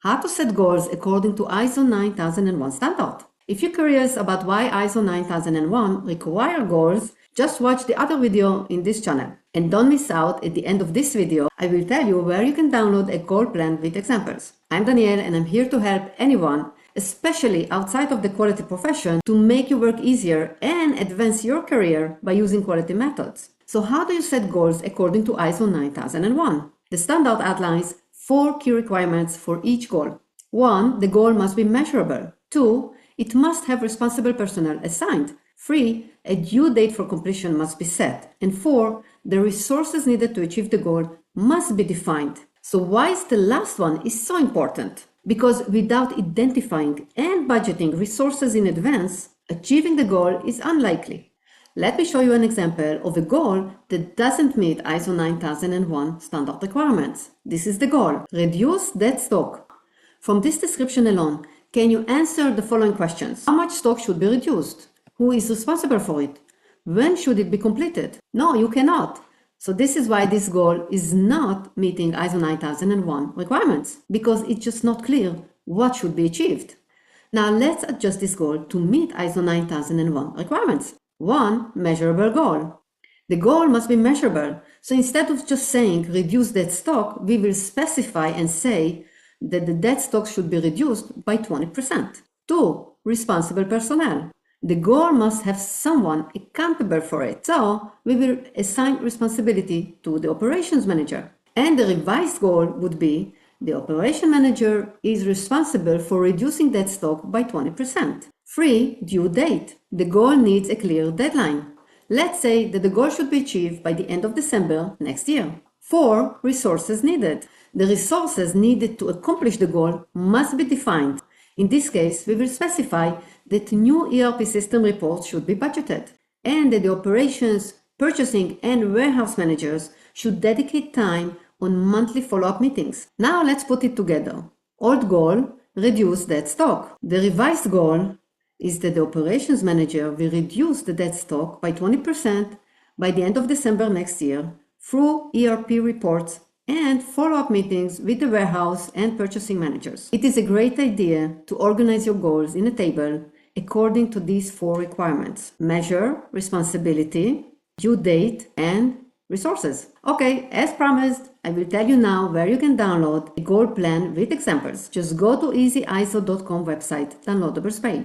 how to set goals according to ISO 9001 standard. If you're curious about why ISO 9001 require goals, just watch the other video in this channel. And don't miss out, at the end of this video, I will tell you where you can download a goal plan with examples. I'm Danielle and I'm here to help anyone, especially outside of the quality profession, to make your work easier and advance your career by using quality methods. So how do you set goals according to ISO 9001? The standard outlines 4 key requirements for each goal. 1. The goal must be measurable. 2. It must have responsible personnel assigned. 3. A due date for completion must be set. And 4. The resources needed to achieve the goal must be defined. So why is the last one is so important? Because without identifying and budgeting resources in advance, achieving the goal is unlikely. Let me show you an example of a goal that doesn't meet ISO 9001 standard requirements. This is the goal: reduce dead stock. From this description alone, can you answer the following questions? How much stock should be reduced? Who is responsible for it? When should it be completed? No, you cannot. So this is why this goal is not meeting ISO 9001 requirements, because it's just not clear what should be achieved. Now let's adjust this goal to meet ISO 9001 requirements. 1. Measurable goal. The goal must be measurable. So instead of just saying reduce dead stock, we will specify and say that the dead stock should be reduced by 20%. 2. Responsible personnel. The goal must have someone accountable for it. So we will assign responsibility to the operations manager. And the revised goal would be the operation manager is responsible for reducing dead stock by 20%. 3. Due date. The goal needs a clear deadline. Let's say that the goal should be achieved by the end of December next year. 4. Resources needed. The resources needed to accomplish the goal must be defined. In this case, we will specify that new ERP system reports should be budgeted and that the operations, purchasing, and warehouse managers should dedicate time on monthly follow-up meetings. Now let's put it together. Old goal: reduce dead stock. The revised goal is that the operations manager will reduce the dead stock by 20% by the end of December next year through ERP reports and follow-up meetings with the warehouse and purchasing managers. It is a great idea to organize your goals in a table according to these 4 requirements: measure, responsibility, due date, and resources. Okay, as promised, I will tell you now where you can download a goal plan with examples. Just go to easyiso.com website downloadables page.